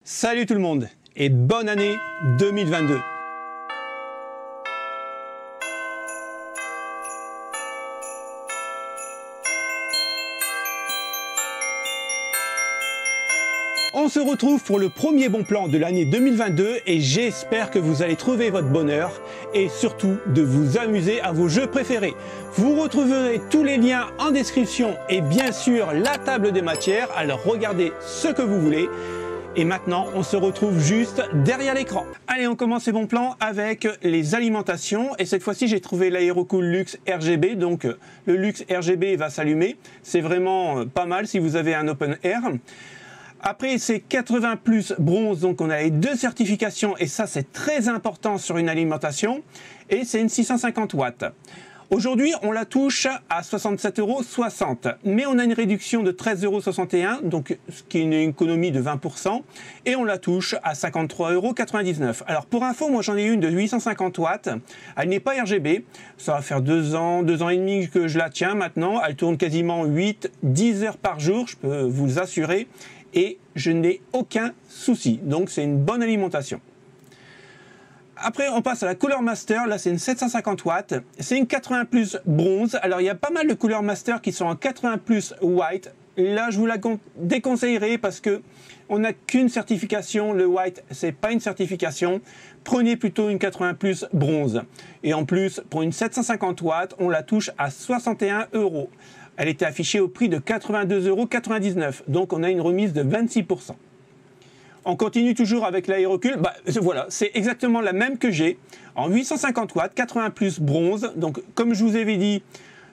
Salut tout le monde et bonne année 2022. On se retrouve pour le premier bon plan de l'année 2022 et j'espère que vous allez trouver votre bonheur et surtout de vous amuser à vos jeux préférés. Vous retrouverez tous les liens en description et bien sûr la table des matières, alors regardez ce que vous voulez. Et maintenant, on se retrouve juste derrière l'écran. Allez, on commence ces bons plans avec les alimentations. Et cette fois-ci, j'ai trouvé l'Aerocool Luxe RGB. Donc, le Luxe RGB va s'allumer. C'est vraiment pas mal si vous avez un open air. Après, c'est 80 plus bronze. Donc, on a les deux certifications. Et ça, c'est très important sur une alimentation. Et c'est une 650 watts. Aujourd'hui, on la touche à 67,60 €, mais on a une réduction de 13,61 €, donc ce qui est une économie de 20%, et on la touche à 53,99 €. Alors pour info, moi j'en ai une de 850 watts, elle n'est pas RGB, ça va faire 2 ans et demi que je la tiens maintenant, elle tourne quasiment 8-10 heures par jour, je peux vous assurer, et je n'ai aucun souci, donc c'est une bonne alimentation. Après, on passe à la Cooler Master. Là, c'est une 750 watts. C'est une 80 plus bronze. Alors, il y a pas mal de Cooler Master qui sont en 80 plus white. Là, je vous la déconseillerais parce que on n'a qu'une certification. Le white, c'est pas une certification. Prenez plutôt une 80 plus bronze. Et en plus, pour une 750 watts, on la touche à 61 €. Elle était affichée au prix de 82,99 €. Donc, on a une remise de 26%. On continue toujours avec l'Aerocool. Voilà, c'est exactement la même que j'ai en 850 watts, 80 plus bronze. Donc, comme je vous avais dit,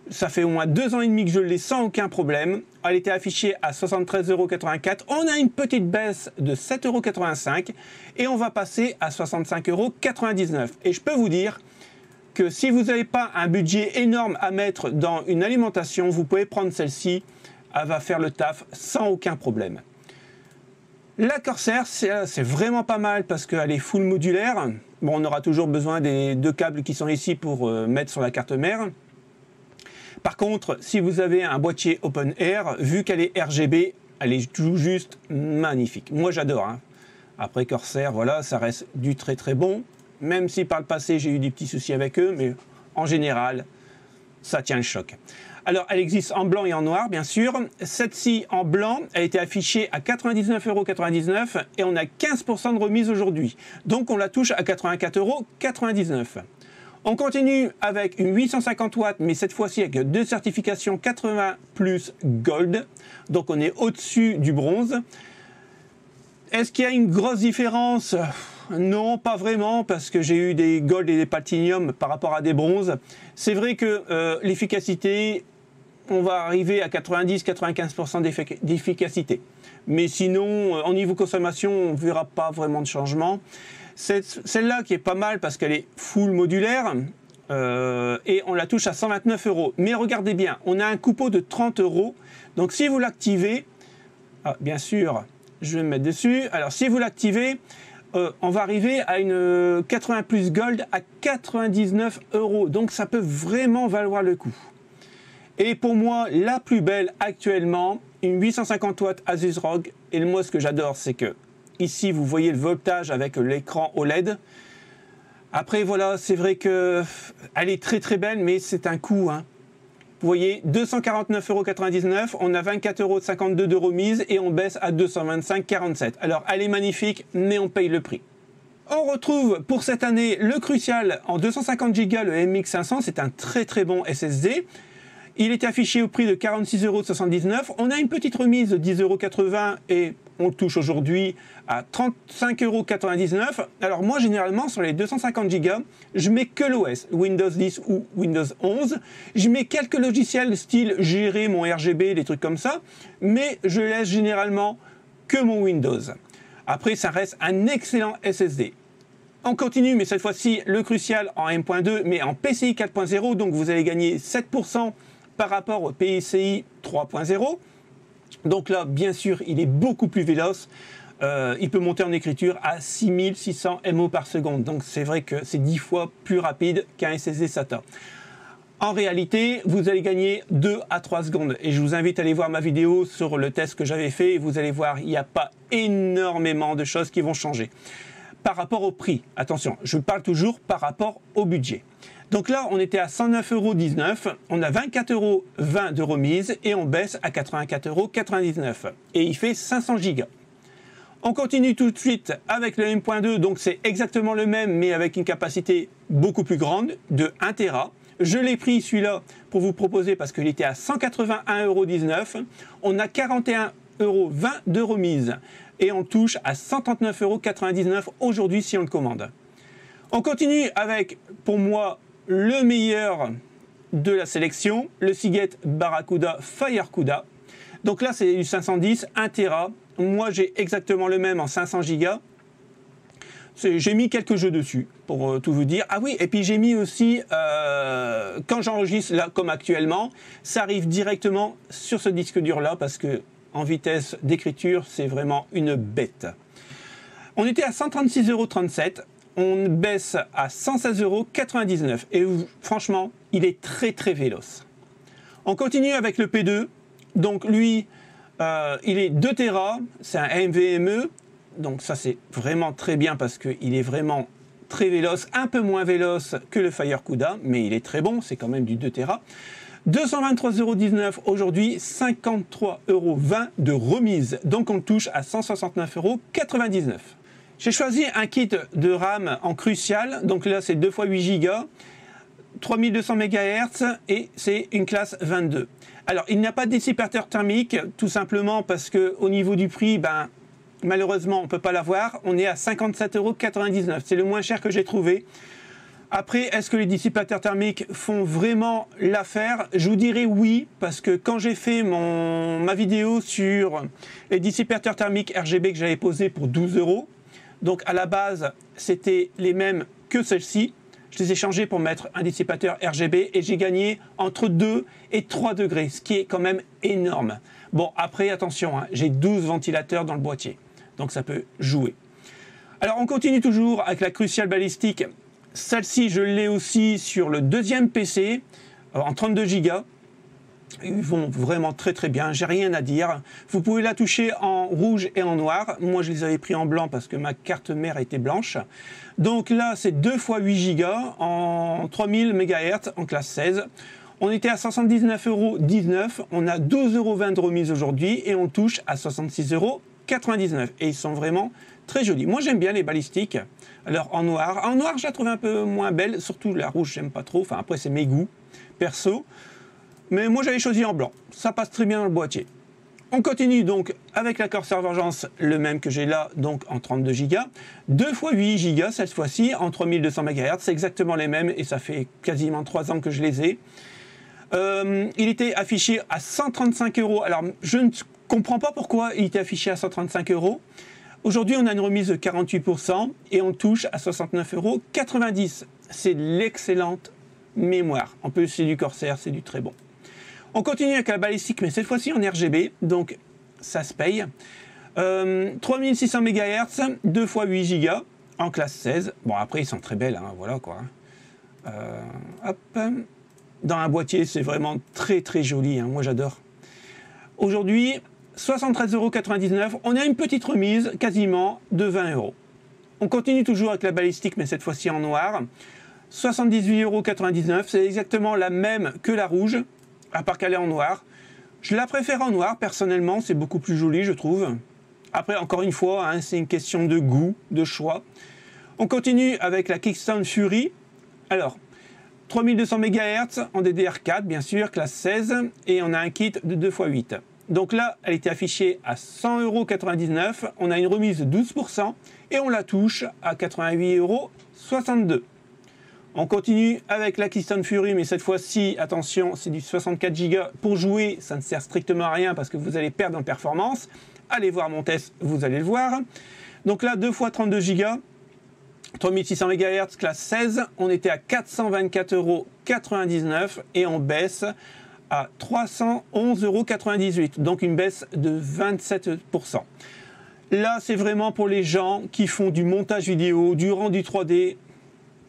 ça fait au moins 2 ans et demi que je l'ai sans aucun problème. Elle était affichée à 73,84 €. On a une petite baisse de 7,85 € et on va passer à 65,99 €. Et je peux vous dire que si vous n'avez pas un budget énorme à mettre dans une alimentation, vous pouvez prendre celle-ci. Elle va faire le taf sans aucun problème. La Corsair, c'est vraiment pas mal parce qu'elle est full modulaire. Bon, on aura toujours besoin des 2 câbles qui sont ici pour mettre sur la carte mère. Par contre, si vous avez un boîtier open air, vu qu'elle est RGB, elle est tout juste magnifique. Moi, j'adore. Hein. Après Corsair, voilà, ça reste du très très bon. Même si par le passé, j'ai eu des petits soucis avec eux, mais en général, ça tient le choc. Alors, elle existe en blanc et en noir, bien sûr. Cette-ci, en blanc, elle a été affichée à 99,99 € et on a 15% de remise aujourd'hui. Donc, on la touche à 84,99 €. On continue avec une 850 watts, mais cette fois-ci avec 2 certifications 80 plus gold. Donc, on est au-dessus du bronze. Est-ce qu'il y a une grosse différence ? Non, pas vraiment, parce que j'ai eu des gold et des platinum par rapport à des bronzes. C'est vrai que l'efficacité, on va arriver à 90-95% d'efficacité. Mais sinon, au niveau consommation, on ne verra pas vraiment de changement. Celle-là qui est pas mal parce qu'elle est full modulaire et on la touche à 129 €. Mais regardez bien, on a un coupeau de 30 €. Donc si vous l'activez, bien sûr, je vais me mettre dessus. Alors si vous l'activez, on va arriver à une 80 plus gold à 99 €. Donc ça peut vraiment valoir le coup. Et pour moi, la plus belle actuellement, une 850 watts Asus ROG. Et moi, ce que j'adore, c'est que ici, vous voyez le voltage avec l'écran OLED. Après, voilà, c'est vrai que elle est très très belle, mais c'est un coût. Hein. Vous voyez, 249,99 €, on a 24,52 € de remise et on baisse à 225,47 €. Alors, elle est magnifique, mais on paye le prix. On retrouve pour cette année le Crucial en 250 Go, le MX500, c'est un très très bon SSD. Il est affiché au prix de 46,79 €. On a une petite remise de 10,80 € et on touche aujourd'hui à 35,99 €. Alors moi, généralement, sur les 250 Go, je mets que l'OS, Windows 10 ou Windows 11. Je mets quelques logiciels style gérer mon RGB, des trucs comme ça, mais je laisse généralement que mon Windows. Après, ça reste un excellent SSD. On continue, mais cette fois-ci, le Crucial en M.2, mais en PCI 4.0, donc vous allez gagner 7% par rapport au PCI 3.0. Donc là, bien sûr, il est beaucoup plus véloce. Il peut monter en écriture à 6600 MO par seconde. Donc c'est vrai que c'est 10 fois plus rapide qu'un SSD SATA. En réalité, vous allez gagner 2 à 3 secondes. Et je vous invite à aller voir ma vidéo sur le test que j'avais fait. Et vous allez voir, il n'y a pas énormément de choses qui vont changer. Par rapport au prix, attention, je parle toujours par rapport au budget. Donc là, on était à 109,19 €, on a 24,20 € de remise et on baisse à 84,99 €. Et il fait 500 Go. On continue tout de suite avec le M.2, donc c'est exactement le même, mais avec une capacité beaucoup plus grande, de 1 Tera. Je l'ai pris celui-là pour vous proposer parce qu'il était à 181,19 €. On a 41,20 € de remise et on touche à 139,99 € aujourd'hui si on le commande. On continue avec, pour moi, le meilleur de la sélection, le Seagate Barracuda FireCuda. Donc là, c'est du 510, 1 Tera. Moi, j'ai exactement le même en 500 Go. J'ai mis quelques jeux dessus, pour tout vous dire. Ah oui, et puis j'ai mis aussi, quand j'enregistre, là, comme actuellement, ça arrive directement sur ce disque dur-là, parce que en vitesse d'écriture, c'est vraiment une bête. On était à 136,37 €. On baisse à 116,99 € et franchement, il est très très véloce. On continue avec le P2. Donc lui, il est 2 Tera, c'est un NVMe. Donc ça c'est vraiment très bien parce qu'il est vraiment très véloce, un peu moins véloce que le FireCuda, mais il est très bon, c'est quand même du 2 Tera. 223,19 € aujourd'hui, 53,20 € de remise. Donc on touche à 169,99 €. J'ai choisi un kit de RAM en crucial, donc là c'est 2 x 8 Go, 3200 MHz et c'est une classe 22. Alors il n'y a pas de dissipateur thermique, tout simplement parce que au niveau du prix, malheureusement on ne peut pas l'avoir, on est à 57,99 €, c'est le moins cher que j'ai trouvé. Après, est-ce que les dissipateurs thermiques font vraiment l'affaire? Je vous dirais oui, parce que quand j'ai fait ma vidéo sur les dissipateurs thermiques RGB que j'avais posé pour 12 €, donc à la base, c'était les mêmes que celle-ci. Je les ai changés pour mettre un dissipateur RGB et j'ai gagné entre 2 et 3 degrés, ce qui est quand même énorme. Bon, après, attention, j'ai 12 ventilateurs dans le boîtier, donc ça peut jouer. Alors, on continue toujours avec la Crucial Balistique. Celle-ci, je l'ai aussi sur le deuxième PC, en 32 Go. Ils vont vraiment très très bien, j'ai rien à dire. Vous pouvez la toucher en rouge et en noir. Moi, je les avais pris en blanc parce que ma carte mère était blanche. Donc là, c'est 2 x 8 Go en 3000 MHz en classe 16. On était à 79,19 €. On a 12,20 € de remise aujourd'hui et on touche à 66,99 €. Et ils sont vraiment très jolis. Moi, j'aime bien les balistiques. Alors en noir. En noir, je la trouve un peu moins belle. Surtout la rouge, j'aime pas trop. Enfin, après, c'est mes goûts perso. Mais moi j'avais choisi en blanc, ça passe très bien dans le boîtier. On continue donc avec la Corsair Vengeance, le même que j'ai là, donc en 32 Go. 2 x 8 Go cette fois-ci, en 3200 MHz, c'est exactement les mêmes et ça fait quasiment 3 ans que je les ai. Il était affiché à 135 €, alors je ne comprends pas pourquoi il était affiché à 135 €. Aujourd'hui on a une remise de 48% et on touche à 69,90 €. C'est l'excellente mémoire. En plus c'est du Corsair, c'est du très bon. On continue avec la balistique, mais cette fois-ci en RGB, donc ça se paye. 3600 MHz, 2 x 8 Go, en classe 16. Bon, après, ils sont très belles, voilà quoi. Hop. Dans un boîtier, c'est vraiment très très joli, moi j'adore. Aujourd'hui, 73,99 €, on a une petite remise quasiment de 20 €. On continue toujours avec la balistique, mais cette fois-ci en noir. 78,99 €, c'est exactement la même que la rouge, à part qu'elle est en noir. Je la préfère en noir, personnellement, c'est beaucoup plus joli, je trouve. Après, encore une fois, c'est une question de goût, de choix. On continue avec la Kingston Fury. Alors, 3200 MHz en DDR4, bien sûr, classe 16, et on a un kit de 2 x 8. Donc là, elle était affichée à 100,99 €, on a une remise de 12%, et on la touche à 88,62 €. On continue avec la Kingston Fury, mais cette fois-ci, attention, c'est du 64 Go. Pour jouer, ça ne sert strictement à rien parce que vous allez perdre en performance. Allez voir mon test, vous allez le voir. Donc là, 2 x 32 Go, 3600 MHz, classe 16. On était à 424,99 € et on baisse à 311,98 €. Donc une baisse de 27%. Là, c'est vraiment pour les gens qui font du montage vidéo, du rendu 3D.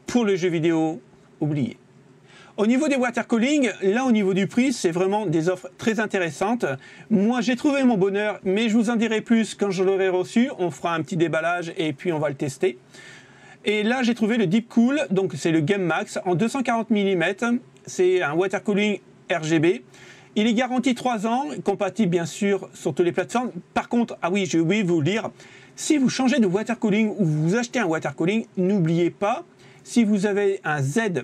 Pour le jeu vidéo, oubliez. Au niveau des water cooling, là au niveau du prix, c'est vraiment des offres très intéressantes. Moi j'ai trouvé mon bonheur, mais je vous en dirai plus quand je l'aurai reçu. On fera un petit déballage et puis on va le tester. Et là j'ai trouvé le Deep Cool, donc c'est le Game Max en 240 mm. C'est un water cooling RGB. Il est garanti 3 ans, compatible bien sûr sur toutes les plateformes. Par contre, ah oui, j'ai oublié de vous le dire, si vous changez de water cooling ou vous achetez un water cooling, n'oubliez pas, si vous avez un Z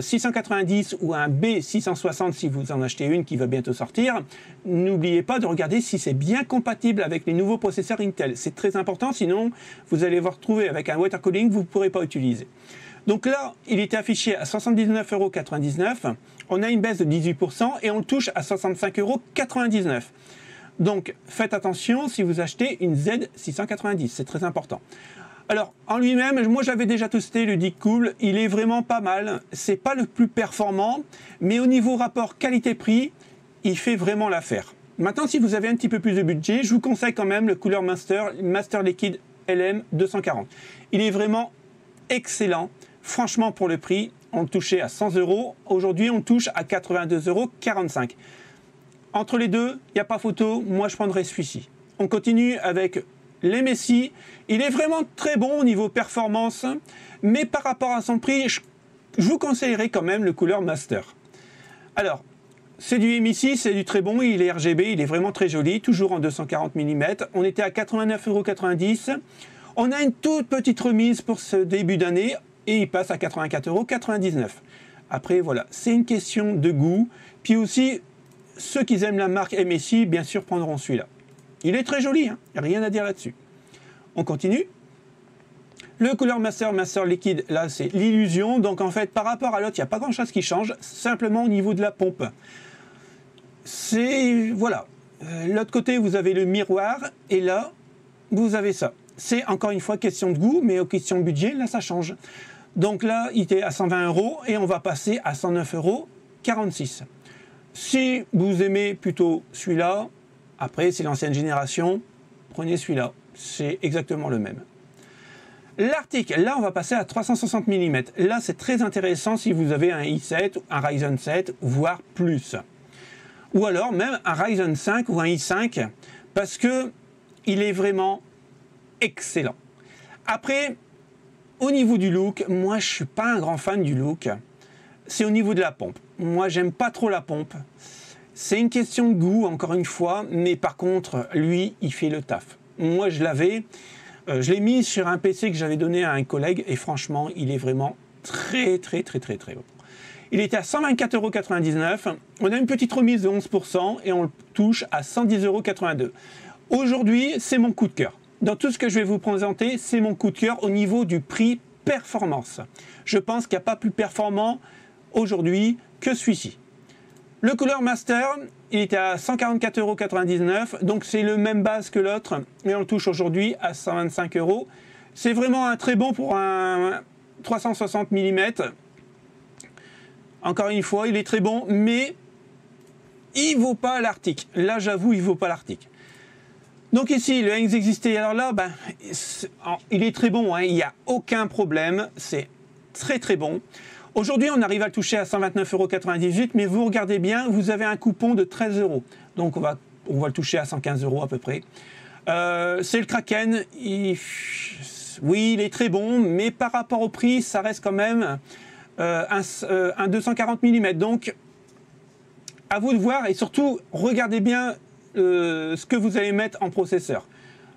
690 ou un B660 si vous en achetez une qui va bientôt sortir, n'oubliez pas de regarder si c'est bien compatible avec les nouveaux processeurs Intel. C'est très important, sinon vous allez vous retrouver avec un water cooling que vous ne pourrez pas utiliser. Donc là, il était affiché à 79,99 €. On a une baisse de 18% et on le touche à 65,99 €. Donc faites attention si vous achetez une Z690, c'est très important. Alors, en lui-même, moi j'avais déjà testé le Deep Cool, il est vraiment pas mal. C'est pas le plus performant, mais au niveau rapport qualité-prix, il fait vraiment l'affaire. Maintenant, si vous avez un petit peu plus de budget, je vous conseille quand même le Cooler Master Liquid LM240. Il est vraiment excellent. Franchement, pour le prix, on le touchait à 100 €. Aujourd'hui, on touche à 82,45 €. Entre les deux, il n'y a pas photo. Moi, je prendrais celui-ci. On continue avec l'MSI, il est vraiment très bon au niveau performance, mais par rapport à son prix, je vous conseillerais quand même le Cooler Master. Alors, c'est du MSI, c'est du très bon, il est RGB, il est vraiment très joli, toujours en 240 mm. On était à 89,90 €. On a une toute petite remise pour ce début d'année et il passe à 84,99 €. Après, voilà, c'est une question de goût. Puis aussi, ceux qui aiment la marque MSI, bien sûr, prendront celui-là. Il est très joli, hein, rien à dire là-dessus. On continue. Le Cooler Master Liquid, là, c'est l'illusion. Donc, en fait, par rapport à l'autre, il n'y a pas grand-chose qui change. Simplement au niveau de la pompe. C'est... Voilà. L'autre côté, vous avez le miroir. Et là, vous avez ça. C'est encore une fois question de goût, mais aux questions de budget, là, ça change. Donc là, il était à 120 € et on va passer à 109,46 €. Si vous aimez plutôt celui-là, après, c'est l'ancienne génération, prenez celui-là. C'est exactement le même. L'Arctic, là, on va passer à 360 mm. Là, c'est très intéressant si vous avez un i7, un Ryzen 7, voire plus. Ou alors même un Ryzen 5 ou un i5, parce que il est vraiment excellent. Après, au niveau du look, moi, je ne suis pas un grand fan du look. C'est au niveau de la pompe. Moi, j'aime pas trop la pompe. C'est une question de goût, encore une fois, mais par contre, lui, il fait le taf. Moi, je l'avais, je l'ai mis sur un PC que j'avais donné à un collègue, et franchement, il est vraiment très bon. Il était à 124,99 €. On a une petite remise de 11% et on le touche à 110,82 €. Aujourd'hui, c'est mon coup de cœur. Dans tout ce que je vais vous présenter, c'est mon coup de cœur au niveau du prix performance. Je pense qu'il n'y a pas plus performant aujourd'hui que celui-ci. Le Cooler Master, il était à 144,99 €, donc c'est le même base que l'autre, mais on le touche aujourd'hui à 125 €. C'est vraiment un très bon pour un 360 mm. Encore une fois, il est très bon, mais il ne vaut pas l'Arctic. Là, j'avoue, il ne vaut pas l'Arctic. Donc ici, le Heinz XT, alors là, ben, il est très bon, hein, il n'y a aucun problème, c'est très bon. Aujourd'hui, on arrive à le toucher à 129,98 €, mais vous regardez bien, vous avez un coupon de 13 €. Donc on va le toucher à 115 € à peu près. C'est le Kraken. Oui, il est très bon, mais par rapport au prix, ça reste quand même un 240 mm. Donc, à vous de voir et surtout, regardez bien ce que vous allez mettre en processeur.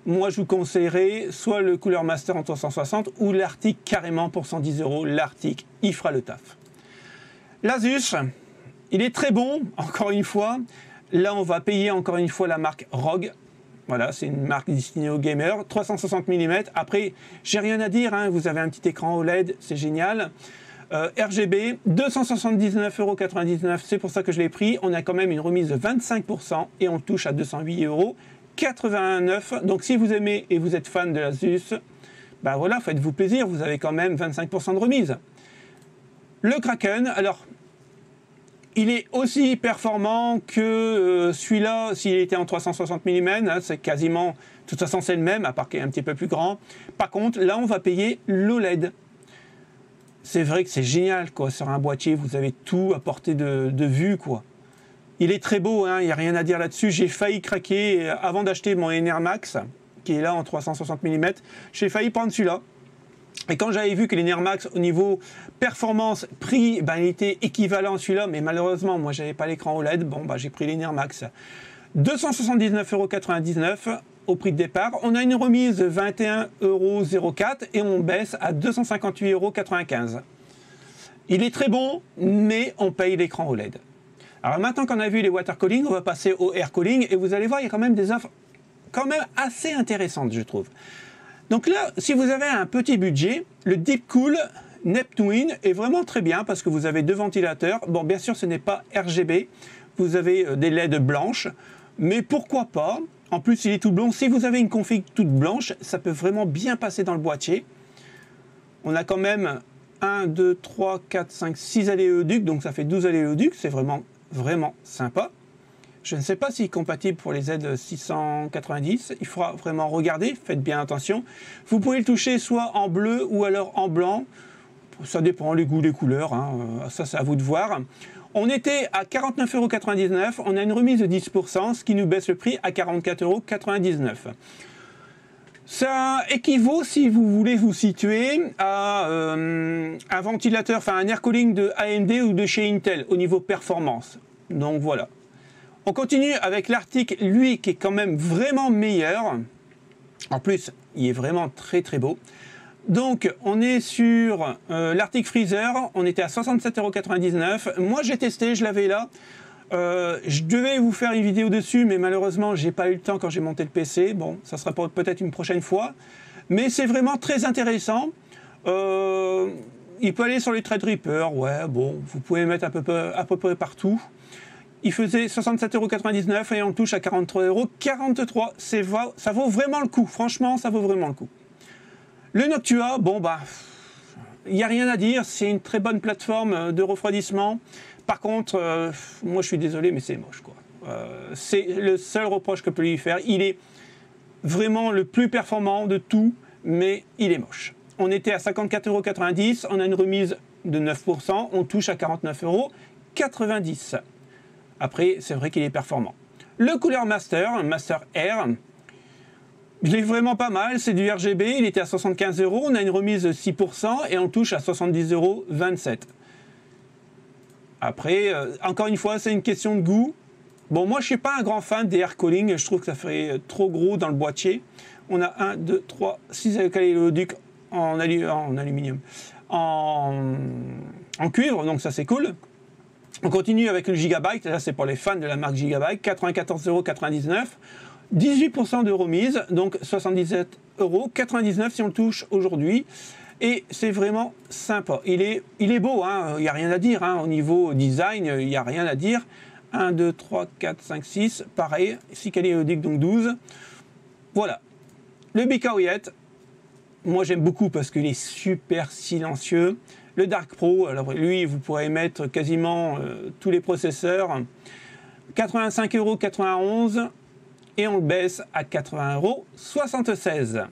Moi, je vous conseillerais soit le Cooler Master en 360 ou l'Arctic carrément pour 110 €. L'Arctic, il fera le taf. L'Asus, il est très bon, encore une fois. Là, on va payer encore une fois la marque ROG. Voilà, c'est une marque destinée aux gamers. 360 mm. Après, j'ai rien à dire, hein, vous avez un petit écran OLED, c'est génial. RGB, 279,99 €, c'est pour ça que je l'ai pris. On a quand même une remise de 25% et on touche à 208,89 €. Donc si vous aimez et vous êtes fan de l'Asus, ben voilà, faites-vous plaisir, vous avez quand même 25% de remise. Le Kraken, alors, il est aussi performant que celui-là, s'il était en 360 mm, hein, c'est quasiment, de toute façon c'est le même, à part qu'il est un petit peu plus grand. Par contre, là on va payer l'OLED. c'est vrai que c'est génial, quoi. Sur un boîtier, vous avez tout à portée de vue, quoi. Il est très beau, hein, il n'y a rien à dire là-dessus. J'ai failli craquer avant d'acheter mon Enermax, qui est là en 360 mm. J'ai failli prendre celui-là. Et quand j'avais vu que l'Enermax, au niveau performance, prix, ben, il était équivalent à celui-là, mais malheureusement, moi, j'avais pas l'écran OLED. Bon, ben, j'ai pris l'Enermax. 279,99 € au prix de départ. On a une remise de 21,04 € et on baisse à 258,95 €. Il est très bon, mais on paye l'écran OLED. Alors maintenant qu'on a vu les water cooling, on va passer au air cooling et vous allez voir, il y a quand même des offres quand même assez intéressantes, je trouve. Donc là, si vous avez un petit budget, le Deepcool Neptune est vraiment très bien parce que vous avez deux ventilateurs. Bon, bien sûr, ce n'est pas RGB. Vous avez des LED blanches, mais pourquoi pas? En plus, il est tout blond. Si vous avez une config toute blanche, ça peut vraiment bien passer dans le boîtier. On a quand même 1, 2, 3, 4, 5, 6 aléoducs, donc ça fait 12 aléoducs. C'est vraiment sympa. Je ne sais pas s'il est compatible pour les Z690. Il faudra vraiment regarder. Faites bien attention. Vous pouvez le toucher soit en bleu ou alors en blanc. Ça dépend les goûts, les couleurs. Hein. Ça, c'est à vous de voir. On était à 49,99 €. On a une remise de 10%, ce qui nous baisse le prix à 44,99 €. Ça équivaut, si vous voulez vous situer, à un ventilateur, enfin un air cooling de AMD ou de chez Intel au niveau performance. Donc voilà. On continue avec l'Arctic, lui, qui est quand même vraiment meilleur. En plus, il est vraiment très très beau. Donc, on est sur l'Arctic Freezer. On était à 67,99 €. Moi, j'ai testé, je l'avais là. Je devais vous faire une vidéo dessus, mais malheureusement, j'ai pas eu le temps quand j'ai monté le PC. Bon, ça sera peut-être une prochaine fois. Mais c'est vraiment très intéressant. Il peut aller sur les Threadripper. Ouais, bon, vous pouvez le mettre à peu près partout. Il faisait 67,99 € et on touche à 43,43 €. Ça vaut vraiment le coup. Franchement, ça vaut vraiment le coup. Le Noctua, bon, bah, il n'y a rien à dire. C'est une très bonne plateforme de refroidissement. Par contre, moi, je suis désolé, mais c'est moche, quoi. C'est le seul reproche que je peux lui faire. Il est vraiment le plus performant de tout, mais il est moche. On était à 54,90 €. On a une remise de 9%. On touche à 49,90 €. Après, c'est vrai qu'il est performant. Le Cooler Master, Master Air, il est vraiment pas mal. C'est du RGB. Il était à 75 €. On a une remise de 6% et on touche à 70,27 €. Après, encore une fois, c'est une question de goût. Bon, moi, je ne suis pas un grand fan des air cooling. Je trouve que ça fait trop gros dans le boîtier. On a 1, 2, 3, 6 aléoducs en aluminium, en cuivre. Donc, ça, c'est cool. On continue avec le Gigabyte. Là, c'est pour les fans de la marque Gigabyte. 94,99 €. 18% de remise. Donc, 77,99 € si on le touche aujourd'hui. Et c'est vraiment sympa. Il est beau, hein. Il n'y a rien à dire. Hein. Au niveau design, il n'y a rien à dire. 1, 2, 3, 4, 5, 6. Pareil. 6 aléoducs, donc 12. Voilà. Le Bekaoyet. Moi, j'aime beaucoup parce qu'il est super silencieux. Le Dark Pro, alors lui, vous pourrez mettre quasiment tous les processeurs. 85,91 € et on le baisse à 80,76 €.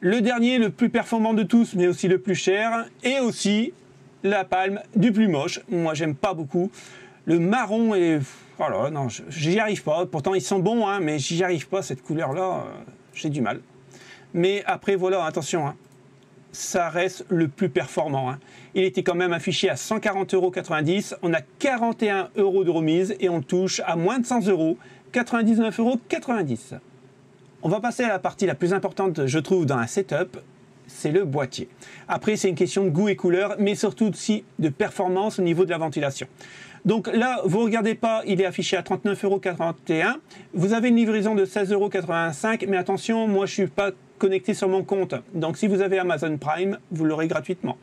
Le dernier, le plus performant de tous, mais aussi le plus cher, et aussi la palme du plus moche. Moi, j'aime pas beaucoup. Le marron est... Oh là, non, j'y arrive pas. Pourtant, ils sont bons, hein, mais j'y arrive pas, cette couleur-là. J'ai du mal. Mais après, voilà, attention, hein, ça reste le plus performant. Hein. Il était quand même affiché à 140,90 €. On a 41 € de remise et on touche à moins de 100 €, 99,90 €. On va passer à la partie la plus importante, je trouve, dans un setup, c'est le boîtier. Après, c'est une question de goût et couleur, mais surtout aussi de performance au niveau de la ventilation. Donc là, vous ne regardez pas, il est affiché à 39,41 €. Vous avez une livraison de 16,85 €, mais attention, moi je ne suis pas connecté sur mon compte. Donc si vous avez Amazon Prime, vous l'aurez gratuitement.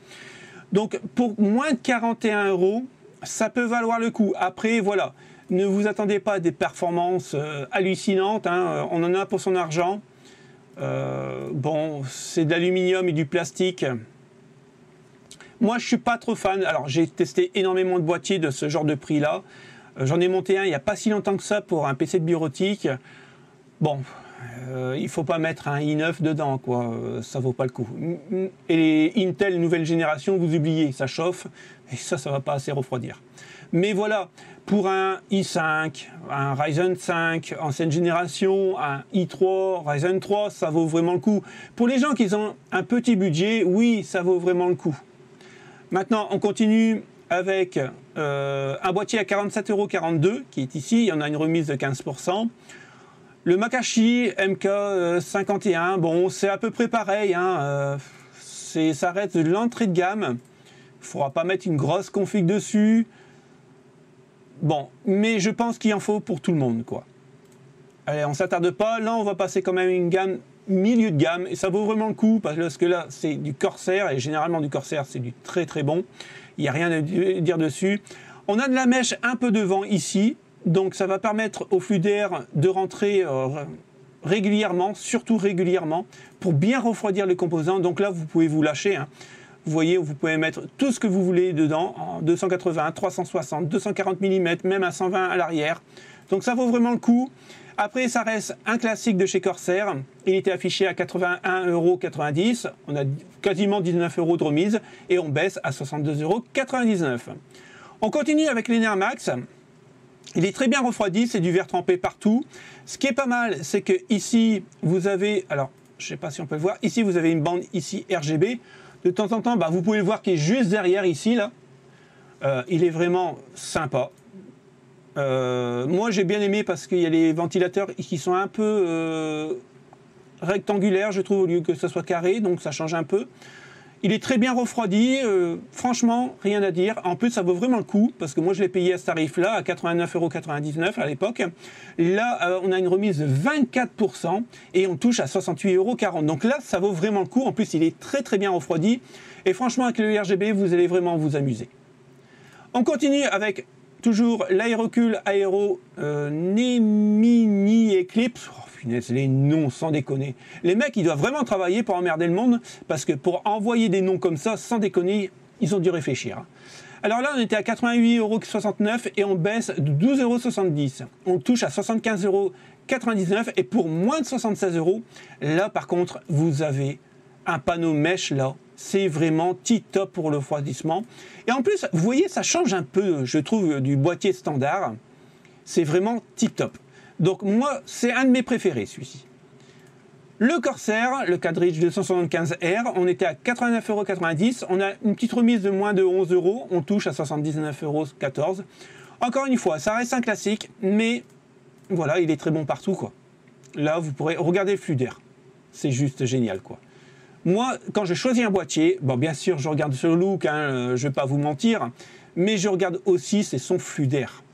Donc pour moins de 41 €, ça peut valoir le coup. Après, voilà, ne vous attendez pas à des performances hallucinantes. Hein. On en a pour son argent. Bon, c'est de l'aluminium et du plastique. Moi, je ne suis pas trop fan. Alors, j'ai testé énormément de boîtiers de ce genre de prix-là. J'en ai monté un il n'y a pas si longtemps que ça pour un PC de bureautique. Bon, il faut pas mettre un i9 dedans, quoi. Ça vaut pas le coup. Et les Intel nouvelle génération, vous oubliez, ça chauffe et ça va pas assez refroidir. Mais voilà, pour un i5, un Ryzen 5, ancienne génération, un i3, Ryzen 3, ça vaut vraiment le coup. Pour les gens qui ont un petit budget, oui, ça vaut vraiment le coup. Maintenant, on continue avec un boîtier à 47,42 € qui est ici. Il y en a une remise de 15%. Le Makashi MK51, bon, c'est à peu près pareil. Hein, ça reste de l'entrée de gamme. Il ne faudra pas mettre une grosse config dessus. Bon, mais je pense qu'il en faut pour tout le monde, quoi. Allez, on ne s'attarde pas. Là, on va passer quand même une gamme milieu de gamme. Et ça vaut vraiment le coup, parce que là, c'est du Corsair. Et généralement, du Corsair, c'est du très très bon. Il n'y a rien à dire dessus. On a de la mèche un peu devant ici. Donc, ça va permettre au flux d'air de rentrer régulièrement, surtout régulièrement, pour bien refroidir les composants. Donc là, vous pouvez vous lâcher, hein. Vous voyez, vous pouvez mettre tout ce que vous voulez dedans, en 280, 360, 240 mm, même à 120 à l'arrière. Donc ça vaut vraiment le coup. Après, ça reste un classique de chez Corsair. Il était affiché à 81,90 €. On a quasiment 19 € de remise et on baisse à 62,99 €. On continue avec l'Enermax. Il est très bien refroidi, c'est du verre trempé partout. Ce qui est pas mal, c'est que ici, vous avez, alors je ne sais pas si on peut le voir, ici vous avez une bande ici RGB. De temps en temps, vous pouvez le voir qui est juste derrière ici, là. Il est vraiment sympa. Moi, j'ai bien aimé parce qu'il y a les ventilateurs qui sont un peu rectangulaires, je trouve, au lieu que ce soit carré, donc ça change un peu. Il est très bien refroidi, franchement, rien à dire. En plus, ça vaut vraiment le coup, parce que moi, je l'ai payé à ce tarif-là, à 89,99 € à l'époque. Là, on a une remise de 24% et on touche à 68,40 €. Donc là, ça vaut vraiment le coup. En plus, il est très très bien refroidi. Et franchement, avec le RGB, vous allez vraiment vous amuser. On continue avec toujours l'aérocule Aero Nemini Eclipse. Punaise, les noms, sans déconner. Les mecs, ils doivent vraiment travailler pour emmerder le monde, parce que pour envoyer des noms comme ça, sans déconner, ils ont dû réfléchir. Alors là, on était à 88,69 € et on baisse de 12,70 €. On touche à 75,99 € et pour moins de 76 €, là par contre, vous avez un panneau mèche là. C'est vraiment tip-top pour le refroidissement. Et en plus, vous voyez, ça change un peu, je trouve, du boîtier standard. C'est vraiment tip-top. Donc moi, c'est un de mes préférés, celui-ci. Le Corsair, le Quadridge 275R, on était à 89,90 €. On a une petite remise de moins de 11 €. On touche à 79,14 €. Encore une fois, ça reste un classique, mais voilà, il est très bon partout, quoi. Là, vous pourrez regarder le flux d'air. C'est juste génial, quoi. Moi, quand je choisis un boîtier, bon, bien sûr, je regarde sur le look, hein, je ne vais pas vous mentir, mais je regarde aussi son flux d'air,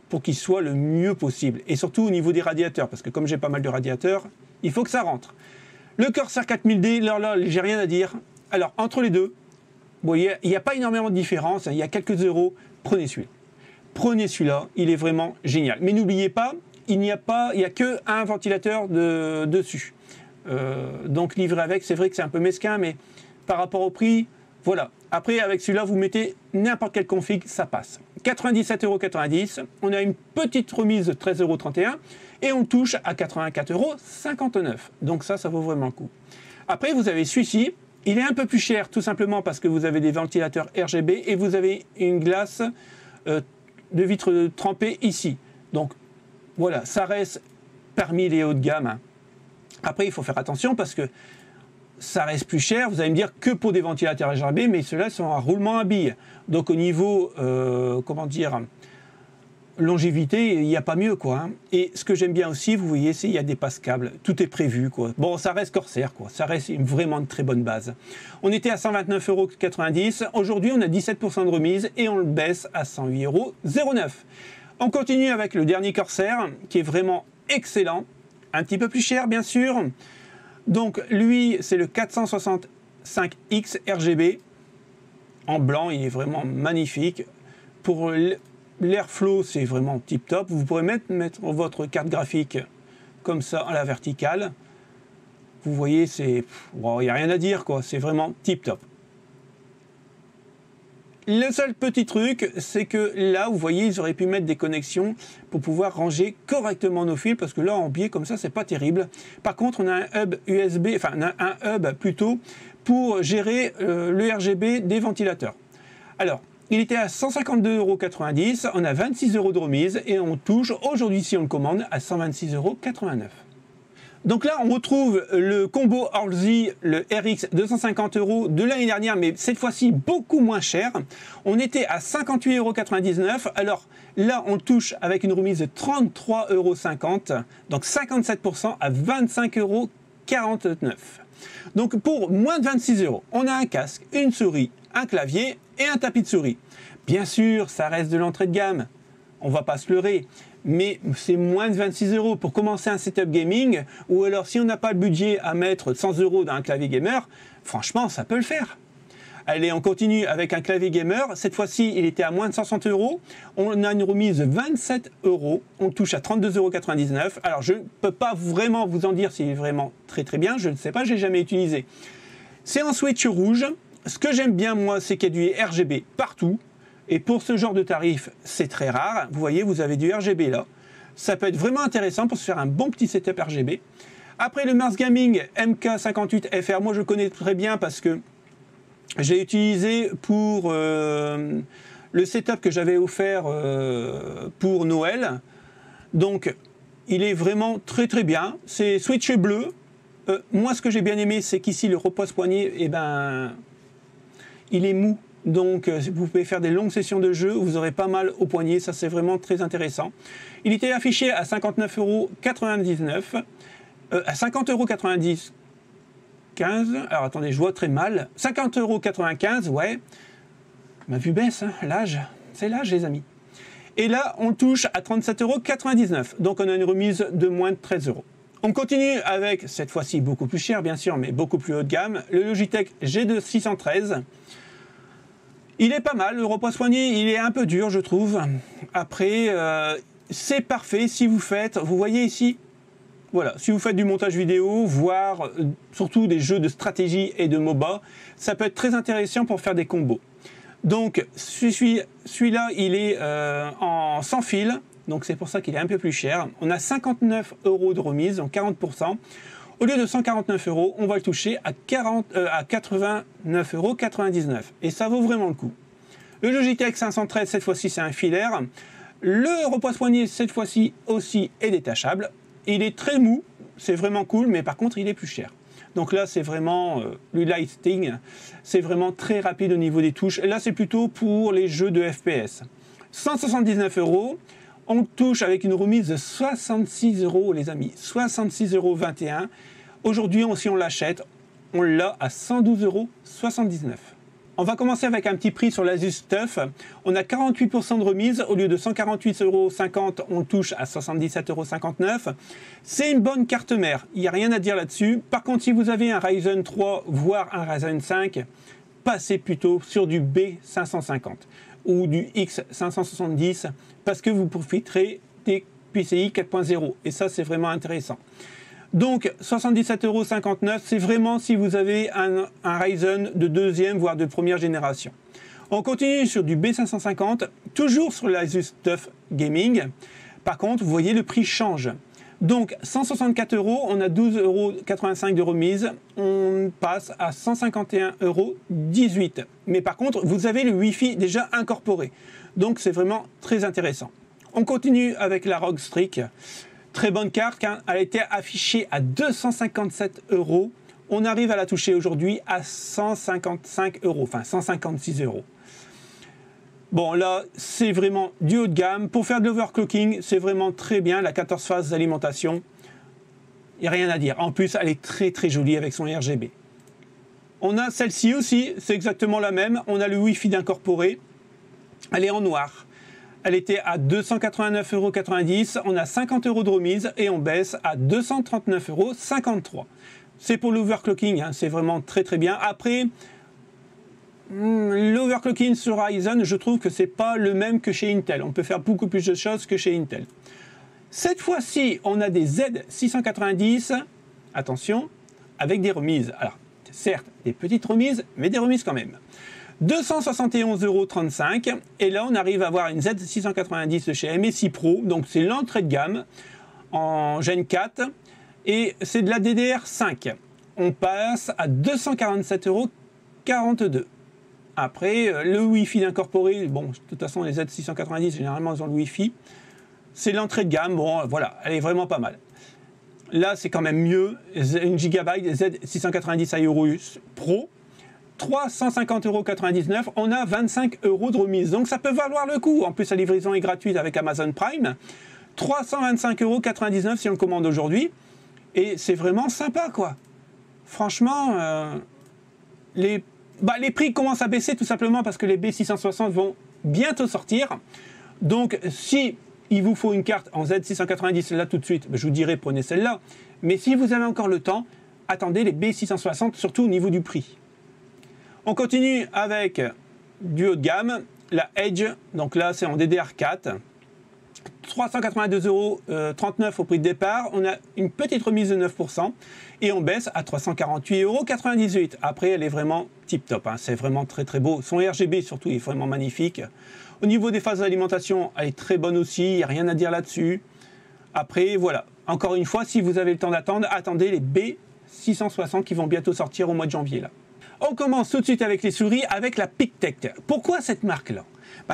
pour qu'il soit le mieux possible. Et surtout au niveau des radiateurs, parce que comme j'ai pas mal de radiateurs, il faut que ça rentre. Le Corsair 4000D, là, j'ai rien à dire. Alors, entre les deux, bon, il n'y a pas énormément de différence, il y a quelques euros, prenez celui-là. Prenez celui-là, il est vraiment génial. Mais n'oubliez pas, il n'y a qu'un ventilateur dessus. Donc livré avec, c'est vrai que c'est un peu mesquin, mais par rapport au prix, voilà. Après, avec celui-là, vous mettez n'importe quelle config, ça passe. 97,90 €, on a une petite remise de 13,31 € et on touche à 84,59 €. Donc ça vaut vraiment le coup. Après, vous avez celui-ci, il est un peu plus cher, tout simplement parce que vous avez des ventilateurs RGB et vous avez une glace de vitre trempée ici. Donc voilà, ça reste parmi les hauts de gamme, hein. Après, il faut faire attention parce que ça reste plus cher. Vous allez me dire que pour des ventilateurs RGB, mais ceux-là sont à roulement à billes. Donc au niveau, longévité, il n'y a pas mieux, quoi, hein. Et ce que j'aime bien aussi, vous voyez, c'est il y a des passes-câbles. Tout est prévu, quoi. Bon, ça reste Corsair, quoi. Ça reste vraiment une très bonne base. On était à 129,90 €. Aujourd'hui, on a 17% de remise et on le baisse à 108,09 €. On continue avec le dernier Corsair, qui est vraiment excellent. Un petit peu plus cher, bien sûr. Donc, lui, c'est le 465X RGB. En blanc, il est vraiment magnifique. Pour l'airflow, c'est vraiment tip-top. Vous pourrez mettre votre carte graphique comme ça à la verticale. Vous voyez, il n'y a rien à dire, quoi. C'est vraiment tip-top. Le seul petit truc, c'est que là, vous voyez, ils auraient pu mettre des connexions pour pouvoir ranger correctement nos fils, parce que là, en biais comme ça, c'est pas terrible. Par contre, on a un hub USB, enfin un hub plutôt, pour gérer le RGB des ventilateurs. Alors, il était à 152,90 €, on a 26 € de remise, et on touche aujourd'hui, si on le commande, à 126,89 €. Donc là, on retrouve le combo Halsey, le RX 250 € de l'année dernière, mais cette fois-ci beaucoup moins cher. On était à 58,99 €. Alors là, on touche avec une remise de 33,50 €, donc 57% à 25,49 €. Donc pour moins de 26 €, on a un casque, une souris, un clavier et un tapis de souris. Bien sûr, ça reste de l'entrée de gamme, on va pas se leurrer. Mais c'est moins de 26 € pour commencer un setup gaming, ou alors si on n'a pas le budget à mettre 100 € dans un clavier gamer, franchement ça peut le faire. Allez, on continue avec un clavier gamer, cette fois-ci il était à moins de 160 €, on a une remise de 27 €, on touche à 32,99 €. Alors je ne peux pas vraiment vous en dire s'il est vraiment très bien, je ne sais pas, je l'ai jamais utilisé. C'est en switch rouge, ce que j'aime bien moi c'est qu'il y a du RGB partout. Et pour ce genre de tarif, c'est très rare. Vous voyez, vous avez du RGB là. Ça peut être vraiment intéressant pour se faire un bon petit setup RGB. Après, le Mars Gaming MK58FR, moi je connais très bien parce que j'ai utilisé pour le setup que j'avais offert pour Noël. Donc, il est vraiment très bien. C'est switch bleu. Moi, ce que j'ai bien aimé, c'est qu'ici, le repose-poignet, eh ben, il est mou. Donc, vous pouvez faire des longues sessions de jeu, vous aurez pas mal au poignet, ça c'est vraiment très intéressant. Il était affiché à 59,99 €, à 50,90 €, alors attendez, je vois très mal, 50,95 €, ouais, ma vue baisse, hein, l'âge, c'est l'âge les amis. Et là, on touche à 37,99 €, donc on a une remise de moins de 13 €. On continue avec, cette fois-ci beaucoup plus cher bien sûr, mais beaucoup plus haut de gamme, le Logitech G2 613. Il est pas mal, le repose-poignet, il est un peu dur, je trouve. Après, c'est parfait si vous faites, vous voyez ici, voilà, si vous faites du montage vidéo, voire surtout des jeux de stratégie et de MOBA, ça peut être très intéressant pour faire des combos. Donc, celui-là, il est en sans fil, donc c'est pour ça qu'il est un peu plus cher. On a 59 € de remise, donc 40%. Au lieu de 149 €, on va le toucher à 89,99 €. Et ça vaut vraiment le coup. Le Logitech 513, cette fois-ci, c'est un filaire. Le repose-poignet, cette fois-ci, aussi est détachable. Il est très mou, c'est vraiment cool, mais par contre, il est plus cher. Donc là, c'est vraiment le lighting, c'est vraiment très rapide au niveau des touches. Et là, c'est plutôt pour les jeux de FPS. 179 €. On touche avec une remise de 66 € les amis, 66,21 €. Aujourd'hui, si on l'achète, on l'a à 112,79 €. On va commencer avec un petit prix sur l'Asus TUF. On a 48% de remise, au lieu de 148,50 €, on touche à 77,59 €. C'est une bonne carte mère, il n'y a rien à dire là-dessus. Par contre, si vous avez un Ryzen 3, voire un Ryzen 5, passez plutôt sur du B550 ou du X570 parce que vous profiterez des PCI 4.0 et ça c'est vraiment intéressant. Donc 77,59 €, c'est vraiment si vous avez un Ryzen de deuxième voire de première génération. On continue sur du B550, toujours sur l'Asus TUF Gaming. Par contre, vous voyez le prix change. Donc 164 €, on a 12,85 € de remise, on passe à 151,18 €. Mais par contre, vous avez le Wi-Fi déjà incorporé. Donc c'est vraiment très intéressant. On continue avec la ROG Strix. Très bonne carte, hein. Elle a été affichée à 257 €. On arrive à la toucher aujourd'hui à 155 €, enfin 156 €. Bon, là, c'est vraiment du haut de gamme. Pour faire de l'overclocking, c'est vraiment très bien. La 14 phases d'alimentation, il n'y a rien à dire. En plus, elle est très jolie avec son RGB. On a celle-ci aussi, c'est exactement la même. On a le Wi-Fi d'incorporé. Elle est en noir. Elle était à 289,90 €. On a 50 € de remise et on baisse à 239,53 €. C'est pour l'overclocking, hein. C'est vraiment très bien. Après, l'overclocking sur Ryzen, je trouve que c'est pas le même que chez Intel. On peut faire beaucoup plus de choses que chez Intel. Cette fois-ci, on a des Z690, attention, avec des remises. Alors, certes, des petites remises, mais des remises quand même. 271,35 €. Et là, on arrive à avoir une Z690 de chez MSI Pro. Donc, c'est l'entrée de gamme en Gen 4. Et c'est de la DDR5. On passe à 247,42 €. Après, le Wi-Fi incorporé, bon, de toute façon, les Z690, généralement, ils ont le Wi-Fi. C'est l'entrée de gamme, bon, voilà, elle est vraiment pas mal. Là, c'est quand même mieux. 1 GB Z690 Aorus Pro, 350,99 €. On a 25 € de remise, donc ça peut valoir le coup. En plus, la livraison est gratuite avec Amazon Prime. 325,99 € si on le commande aujourd'hui. Et c'est vraiment sympa, quoi. Franchement, les prix commencent à baisser tout simplement parce que les B660 vont bientôt sortir. Donc, si il vous faut une carte en Z690 là tout de suite, je vous dirais prenez celle-là. Mais si vous avez encore le temps, attendez les B660, surtout au niveau du prix. On continue avec du haut de gamme, la Edge. Donc là, c'est en DDR4. 382,39 € au prix de départ. On a une petite remise de 9% et on baisse à 348,98 €. Après, elle est vraiment tip top. Hein. C'est vraiment très très beau. Son RGB surtout est vraiment magnifique. Au niveau des phases d'alimentation, elle est très bonne aussi. Il n'y a rien à dire là-dessus. Après, voilà. Encore une fois, si vous avez le temps d'attendre, attendez les B660 qui vont bientôt sortir au mois de janvier. Là. On commence tout de suite avec les souris, avec la Pictech. Pourquoi cette marque-là ?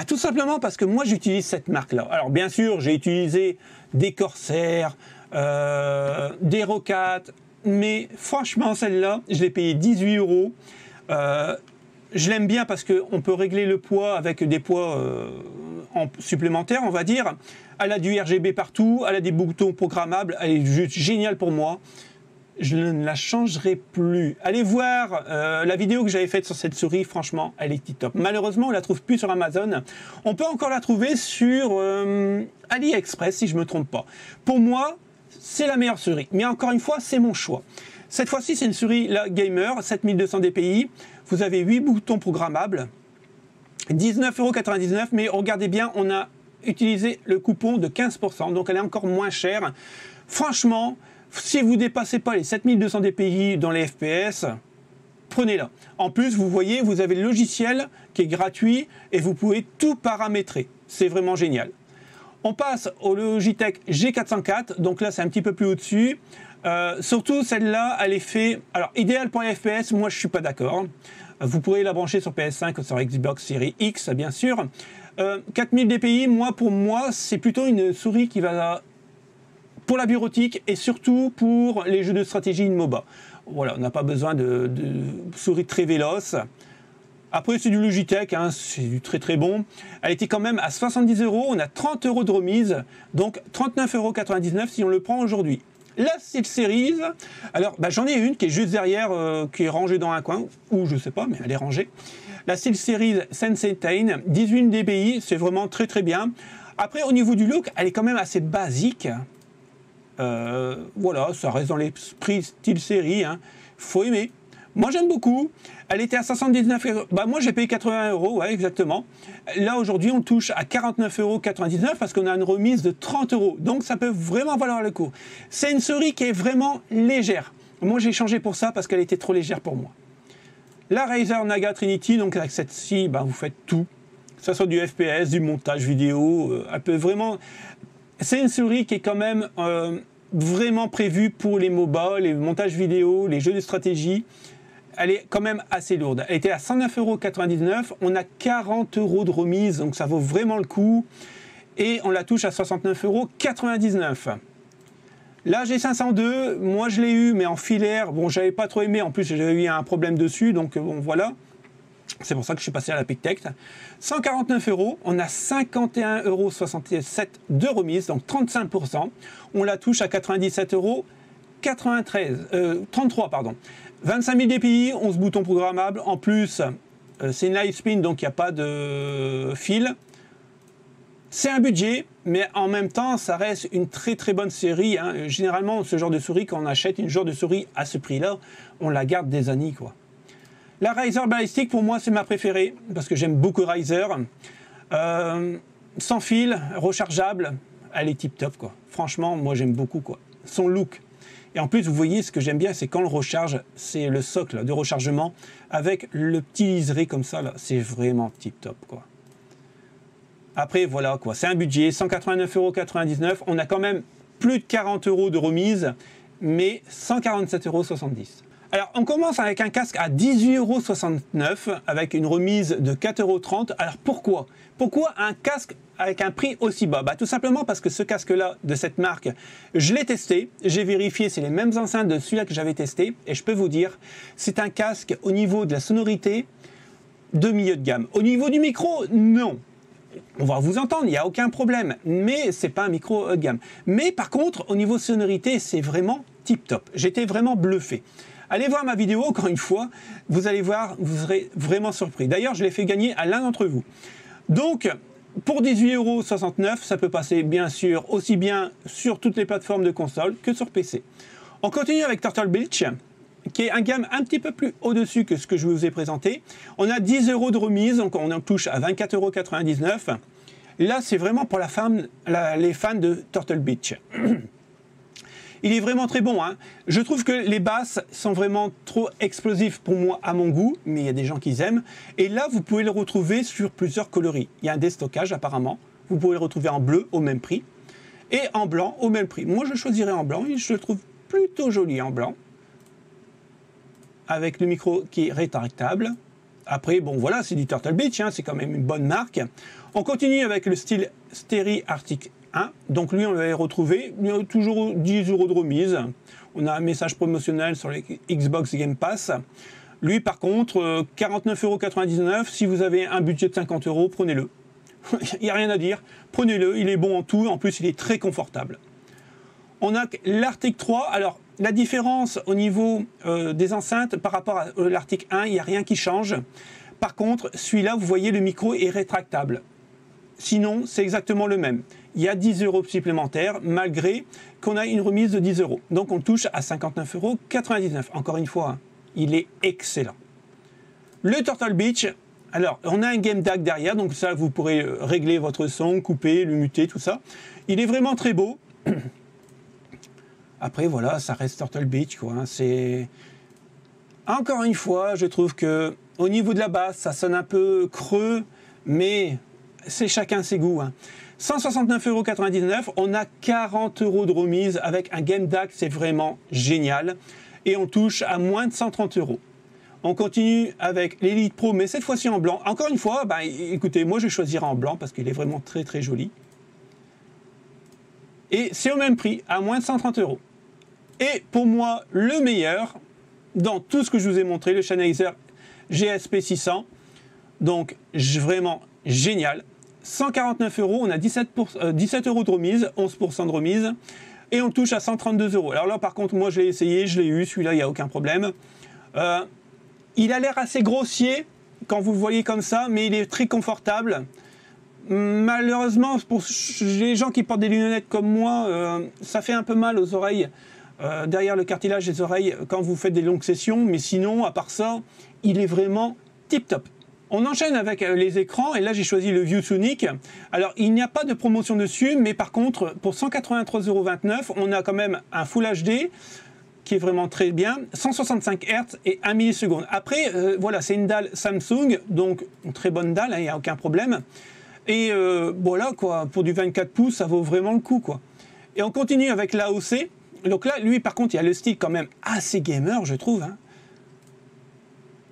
Tout simplement parce que moi j'utilise cette marque-là. Alors bien sûr, j'ai utilisé des Corsair, des Roccat, mais franchement celle-là, je l'ai payée 18 €. Je l'aime bien parce qu'on peut régler le poids avec des poids supplémentaires, on va dire. Elle a du RGB partout, elle a des boutons programmables, elle est juste géniale pour moi. Je ne la changerai plus. Allez voir la vidéo que j'avais faite sur cette souris, franchement, elle est top. Malheureusement, on ne la trouve plus sur Amazon. On peut encore la trouver sur AliExpress, si je ne me trompe pas. Pour moi, c'est la meilleure souris. Mais encore une fois, c'est mon choix. Cette fois-ci, c'est une souris la Gamer, 7200 dpi. Vous avez 8 boutons programmables, 19,99 €. Mais regardez bien, on a utilisé le coupon de 15%, donc elle est encore moins chère. Franchement, si vous ne dépassez pas les 7200 dpi dans les FPS, prenez-la. En plus, vous voyez, vous avez le logiciel qui est gratuit et vous pouvez tout paramétrer. C'est vraiment génial. On passe au Logitech G404. Donc là, c'est un petit peu plus au-dessus. Surtout, celle-là, elle est faite... Alors, idéal pour les FPS, moi, je ne suis pas d'accord. Vous pourrez la brancher sur PS5 ou sur Xbox Series X, bien sûr. 4000 dpi, pour moi, c'est plutôt une souris qui va... pour la bureautique et surtout pour les jeux de stratégie de MOBA. Voilà, on n'a pas besoin de souris très véloce. Après, c'est du Logitech, hein, c'est du très très bon. Elle était quand même à 70 €, on a 30 € de remise, donc 39,99 € si on le prend aujourd'hui. La SteelSeries, alors j'en ai une qui est juste derrière, qui est rangée dans un coin, ou je sais pas, mais elle est rangée. La SteelSeries Sensei 18 dpi, c'est vraiment très très bien. Après, au niveau du look, elle est quand même assez basique. Voilà, ça reste dans les prix style série, hein. Faut aimer. Moi j'aime beaucoup. Elle était à 79 €. Moi j'ai payé 80 €, ouais, exactement. Là aujourd'hui on touche à 49,99 € parce qu'on a une remise de 30 €. Donc ça peut vraiment valoir le coup. C'est une souris qui est vraiment légère. Moi j'ai changé pour ça parce qu'elle était trop légère pour moi. La Razer Naga Trinity, donc avec cette-ci, vous faites tout. Que ce soit du FPS, du montage vidéo, elle peut vraiment... C'est une souris qui est quand même vraiment prévue pour les MOBA, les montages vidéo, les jeux de stratégie. Elle est quand même assez lourde. Elle était à 109,99 €. On a 40 € de remise, donc ça vaut vraiment le coup. Et on la touche à 69,99 €. La G502, moi je l'ai eu, mais en filaire. Bon, j'avais pas trop aimé. En plus, j'avais eu un problème dessus, donc bon, voilà. C'est pour ça que je suis passé à la Pictech. 149 €, on a 51,67 € de remise, donc 35%. On la touche à 97,33 €. 25 000 dpi, 11 boutons programmables. En plus, c'est une live spin, donc il n'y a pas de fil. C'est un budget, mais en même temps, ça reste une très très bonne série. Hein. Généralement, ce genre de souris, quand on achète une genre de souris à ce prix-là, on la garde des années, quoi. La Razer Ballistic, pour moi, c'est ma préférée, parce que j'aime beaucoup Razer. Sans fil, rechargeable, elle est tip top, quoi. Franchement, moi, j'aime beaucoup, quoi. Son look, Et en plus, vous voyez, ce que j'aime bien, c'est quand on le recharge, c'est le socle de rechargement avec le petit liseré comme ça, là, c'est vraiment tip top, quoi. Après, voilà, quoi, c'est un budget, 189,99 €. On a quand même plus de 40 € de remise, mais 147,70 €. Alors, on commence avec un casque à 18,69 € avec une remise de 4,30 €. Alors, pourquoi? Pourquoi un casque avec un prix aussi bas? Tout simplement parce que ce casque-là, de cette marque, je l'ai testé, j'ai vérifié, c'est les mêmes enceintes de celui-là que j'avais testé, et je peux vous dire, c'est un casque au niveau de la sonorité de milieu de gamme. Au niveau du micro, non. On va vous entendre, il n'y a aucun problème, mais c'est pas un micro haut de gamme. Mais par contre, au niveau sonorité, c'est vraiment tip top. J'étais vraiment bluffé. Allez voir ma vidéo, encore une fois, vous allez voir, vous serez vraiment surpris. D'ailleurs, je l'ai fait gagner à l'un d'entre vous. Donc, pour 18,69 €, ça peut passer bien sûr aussi bien sur toutes les plateformes de console que sur PC. On continue avec Turtle Beach, qui est un gamme un petit peu plus au-dessus que ce que je vous ai présenté. On a 10 € de remise, donc on en touche à 24,99 €. Là, c'est vraiment pour les fans de Turtle Beach. Il est vraiment très bon, hein. Je trouve que les basses sont vraiment trop explosives pour moi, à mon goût, mais il y a des gens qui aiment. Et là, vous pouvez le retrouver sur plusieurs coloris. Il y a un déstockage apparemment. Vous pouvez le retrouver en bleu au même prix et en blanc au même prix. Moi, je choisirais en blanc et je le trouve plutôt joli en blanc, avec le micro qui est rétractable. Après, bon voilà, c'est du Turtle Beach, hein, c'est quand même une bonne marque. On continue avec le style Stereo Arctic 1. Donc lui, on l'avait retrouvé, il y a toujours 10 € de remise. On a un message promotionnel sur les Xbox Game Pass. Lui, par contre, 49,99 €. Si vous avez un budget de 50 €, prenez-le. Il n'y a rien à dire. Prenez-le, il est bon en tout. En plus, il est très confortable. On a l'Arctic 3. Alors, la différence au niveau des enceintes par rapport à l'Arctic 1, il n'y a rien qui change. Par contre, celui-là, vous voyez, le micro est rétractable. Sinon, c'est exactement le même. Il y a 10 € supplémentaires, malgré qu'on a une remise de 10 €. Donc, on touche à 59,99 €. Encore une fois, hein, il est excellent. Le Turtle Beach, alors, on a un Game DAC derrière, donc ça, vous pourrez régler votre son, couper, le muter, tout ça. Il est vraiment très beau. Après, voilà, ça reste Turtle Beach, quoi. Hein, c'est... Encore une fois, je trouve que au niveau de la basse, ça sonne un peu creux, mais c'est chacun ses goûts. Hein. 169,99 €, on a 40 € de remise avec un Game DAC, c'est vraiment génial. Et on touche à moins de 130 €. On continue avec l'Elite Pro, mais cette fois-ci en blanc. Encore une fois, écoutez, moi je choisirai en blanc parce qu'il est vraiment très très joli. Et c'est au même prix, à moins de 130 €. Et pour moi, le meilleur, dans tout ce que je vous ai montré, le Sennheiser GSP 600. Donc, vraiment génial. 149 €, on a 17 € de remise, 11% de remise. Et on touche à 132 €. Alors là, par contre, moi, je l'ai essayé, je l'ai eu. Celui-là, il n'y a aucun problème. Il a l'air assez grossier quand vous le voyez comme ça, mais il est très confortable. Malheureusement, pour les gens qui portent des lunettes comme moi, ça fait un peu mal aux oreilles. Derrière le cartilage des oreilles quand vous faites des longues sessions, mais sinon, à part ça, il est vraiment tip-top. On enchaîne avec les écrans, et là j'ai choisi le ViewSonic. Alors, il n'y a pas de promotion dessus, mais par contre, pour 183,29 €, on a quand même un Full HD, qui est vraiment très bien, 165 Hz et 1 milliseconde. Après, voilà, c'est une dalle Samsung, donc une très bonne dalle, il n'y a aucun problème. Et voilà, quoi, pour du 24 pouces, ça vaut vraiment le coup, quoi. Et on continue avec l'AOC. Donc là, lui, par contre, il y a le style quand même assez gamer, je trouve. Hein.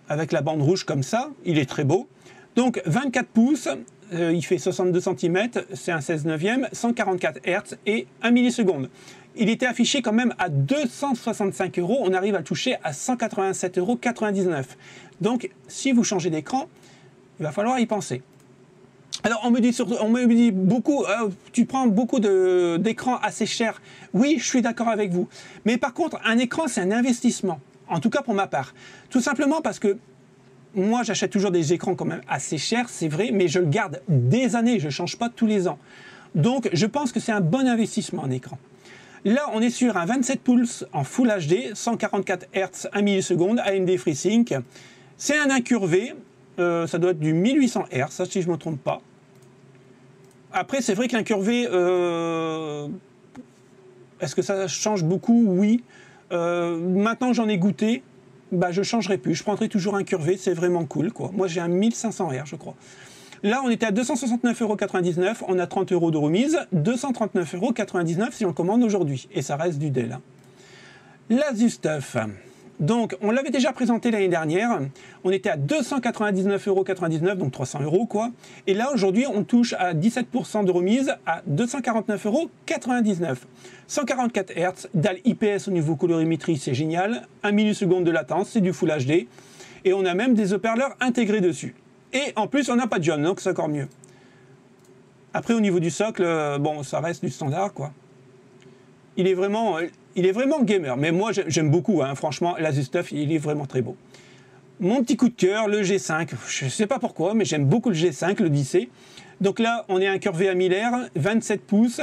Avec la bande rouge comme ça, il est très beau. Donc 24 pouces, il fait 62 cm, c'est un 16/9, 144 Hz et 1 milliseconde. Il était affiché quand même à 265 €, on arrive à le toucher à 187,99 €. Donc, si vous changez d'écran, il va falloir y penser. Alors, on me dit beaucoup, tu prends beaucoup d'écrans assez chers. Oui, je suis d'accord avec vous. Mais par contre, un écran, c'est un investissement. En tout cas, pour ma part. Tout simplement parce que moi, j'achète toujours des écrans quand même assez chers, c'est vrai, mais je le garde des années, je ne change pas tous les ans. Donc, je pense que c'est un bon investissement, un écran. Là, on est sur un 27 pouces en Full HD, 144 Hz, 1 milliseconde, AMD FreeSync. C'est un incurvé, ça doit être du 1800 Hz, ça, si je ne me trompe pas. Après, c'est vrai qu'incurvé, est-ce que ça change beaucoup? Oui. Maintenant j'en ai goûté, bah, je ne changerai plus. Je prendrai toujours un curvé, c'est vraiment cool, quoi. Moi j'ai un 1500 R, je crois. Là, on était à 269,99 €, on a 30 € de remise, 239,99 € si on le commande aujourd'hui. Et ça reste du Dell. L'Asus-TUF. Donc, on l'avait déjà présenté l'année dernière. On était à 299,99 €, donc 300 € quoi. Et là, aujourd'hui, on touche à 17% de remise à 249,99 €. 144 Hz, dalle IPS au niveau colorimétrie, c'est génial. 1 milliseconde de latence, c'est du Full HD. Et on a même des haut-parleurs intégrés dessus. Et en plus, on n'a pas de jaune, donc c'est encore mieux. Après, au niveau du socle, bon, ça reste du standard, quoi. Il est vraiment gamer. Mais moi, j'aime beaucoup, hein, franchement, l'Asus-TUF, il est vraiment très beau. Mon petit coup de cœur, le G5. Je ne sais pas pourquoi, mais j'aime beaucoup le G5, l'Odyssey. Donc là, on est incurvé à 1000 R, 27 pouces,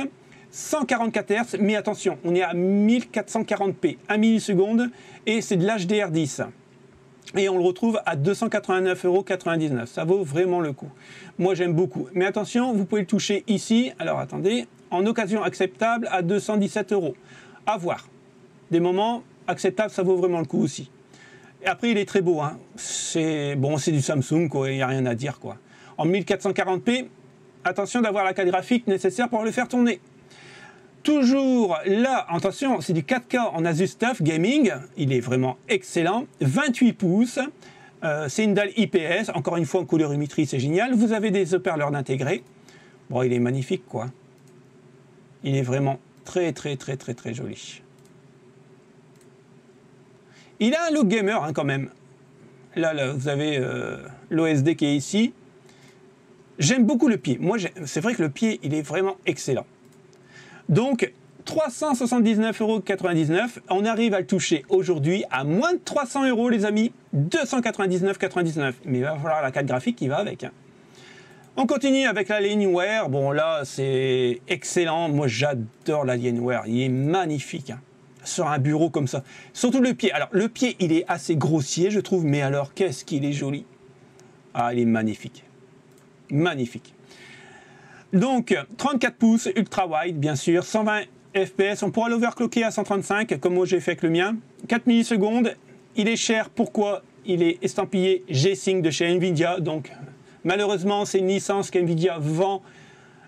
144 Hz. Mais attention, on est à 1440p, 1 milliseconde, et c'est de l'HDR10. Et on le retrouve à 289,99 €. Ça vaut vraiment le coup. Moi, j'aime beaucoup. Mais attention, vous pouvez le toucher ici. Alors, attendez. En occasion acceptable à 217 €. À voir. Des moments acceptables, ça vaut vraiment le coup aussi. Et après, il est très beau. Hein. C'est bon, c'est du Samsung, quoi. Il n'y a rien à dire, quoi. En 1440p, attention d'avoir la carte graphique nécessaire pour le faire tourner. Toujours là, attention, c'est du 4K en Asus-TUF Gaming, il est vraiment excellent, 28 pouces, c'est une dalle IPS, encore une fois en colorimétrie, c'est génial, vous avez des haut-parleurs d'intégrer, bon il est magnifique quoi, il est vraiment très joli. Il a un look gamer hein, quand même, là vous avez l'OSD qui est ici, j'aime beaucoup le pied, moi c'est vrai que le pied il est vraiment excellent. Donc, 379,99 €, on arrive à le toucher aujourd'hui à moins de 300 € les amis, 299,99 €. Mais il va falloir la carte graphique qui va avec. Hein. On continue avec l'Alienware. Bon là, c'est excellent. Moi, j'adore l'Alienware. Il est magnifique. Hein. Sur un bureau comme ça. Surtout le pied. Alors, le pied, il est assez grossier, je trouve. Mais alors, qu'est-ce qu'il est joli. Ah, il est magnifique. Magnifique. Donc, 34 pouces, ultra wide, bien sûr, 120 fps, on pourra l'overclocker à 135, comme moi j'ai fait avec le mien. 4 millisecondes, il est cher, pourquoi? Il est estampillé G-Sync de chez Nvidia, donc malheureusement c'est une licence qu'Nvidia vend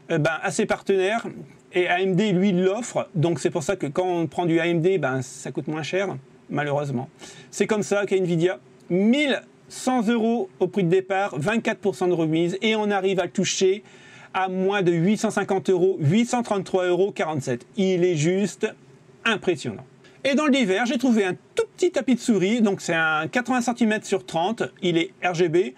à ses partenaires, et AMD lui l'offre, donc c'est pour ça que quand on prend du AMD, ça coûte moins cher, malheureusement. C'est comme ça qu'Nvidia, 1100 € au prix de départ, 24% de remise, et on arrive à le toucher à moins de 850 €, 833,47 €. Il est juste impressionnant. Et dans le divers, j'ai trouvé un tout petit tapis de souris, donc c'est un 80 cm sur 30, il est RGB.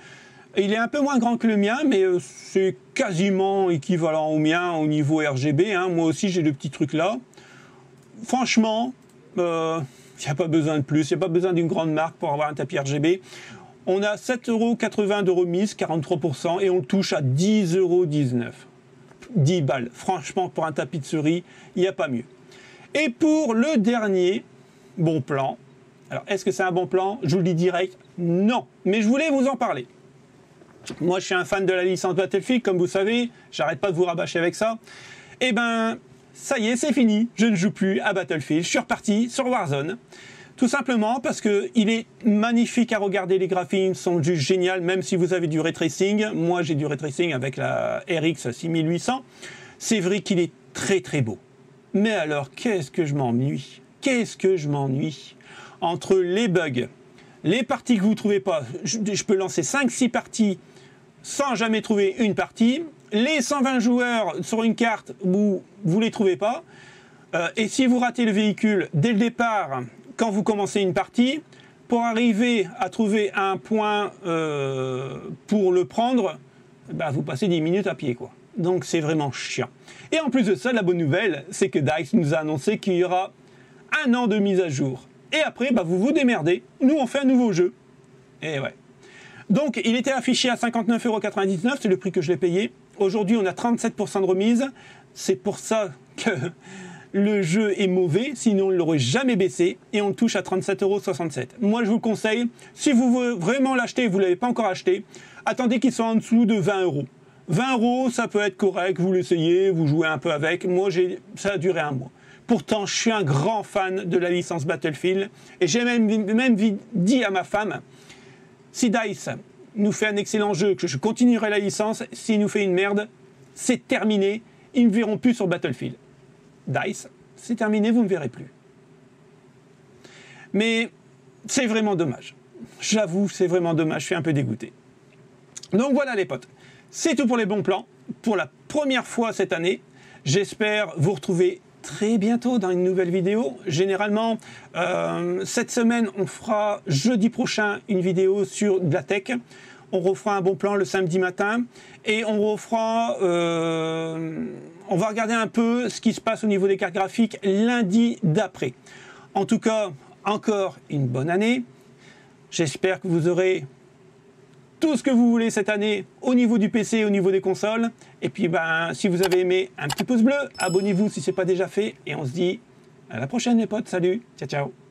Il est un peu moins grand que le mien, mais c'est quasiment équivalent au mien au niveau RGB. Hein. Moi aussi, j'ai le petit truc là. Franchement, il n'y a pas besoin de plus, il n'y a pas besoin d'une grande marque pour avoir un tapis RGB. On a 7,80 € de remise, 43%, et on le touche à 10,19 €. 10 balles. Franchement, pour un tapis de souris, il n'y a pas mieux. Et pour le dernier bon plan, alors est-ce que c'est un bon plan? Je vous le dis direct, non. Mais je voulais vous en parler. Moi, je suis un fan de la licence Battlefield, comme vous savez, j'arrête pas de vous rabâcher avec ça. Eh ben, ça y est, c'est fini. Je ne joue plus à Battlefield. Je suis reparti sur Warzone. Tout simplement parce qu'il est magnifique à regarder, les graphismes sont juste géniaux, même si vous avez du ray tracing. Moi, j'ai du ray tracing avec la RX 6800. C'est vrai qu'il est très beau. Mais alors, qu'est-ce que je m'ennuie? Qu'est-ce que je m'ennuie? Entre les bugs, les parties que vous ne trouvez pas, je peux lancer 5-6 parties sans jamais trouver une partie. Les 120 joueurs sur une carte, vous ne les trouvez pas. Et si vous ratez le véhicule dès le départ, quand vous commencez une partie, pour arriver à trouver un point pour le prendre, vous passez 10 minutes à pied, quoi. Donc c'est vraiment chiant. Et en plus de ça, la bonne nouvelle, c'est que DICE nous a annoncé qu'il y aura 1 an de mise à jour. Et après, vous vous démerdez. Nous, on fait un nouveau jeu. Et ouais. Donc, il était affiché à 59,99 €, c'est le prix que je l'ai payé. Aujourd'hui, on a 37% de remise. C'est pour ça que le jeu est mauvais, sinon on ne l'aurait jamais baissé, et on le touche à 37,67 €. Moi, je vous le conseille, si vous voulez vraiment l'acheter et vous ne l'avez pas encore acheté, attendez qu'il soit en dessous de 20 €. 20 €, ça peut être correct, vous l'essayez, vous jouez un peu avec. Moi, ça a duré un mois. Pourtant, je suis un grand fan de la licence Battlefield. Et j'ai même dit à ma femme, si DICE nous fait un excellent jeu, que je continuerai la licence, s'il nous fait une merde, c'est terminé. Ils ne me verront plus sur Battlefield. DICE, c'est terminé, vous ne me verrez plus. Mais c'est vraiment dommage. J'avoue, c'est vraiment dommage, je suis un peu dégoûté. Donc voilà les potes, c'est tout pour les bons plans, pour la première fois cette année. J'espère vous retrouver très bientôt dans une nouvelle vidéo. Généralement, cette semaine, on fera jeudi prochain une vidéo sur de la tech. On refera un bon plan le samedi matin et on refera, on va regarder un peu ce qui se passe au niveau des cartes graphiques lundi d'après. En tout cas, encore une bonne année. J'espère que vous aurez tout ce que vous voulez cette année au niveau du PC et au niveau des consoles. Et puis, si vous avez aimé, un petit pouce bleu, abonnez-vous si ce n'est pas déjà fait. Et on se dit à la prochaine les potes. Salut, ciao ciao.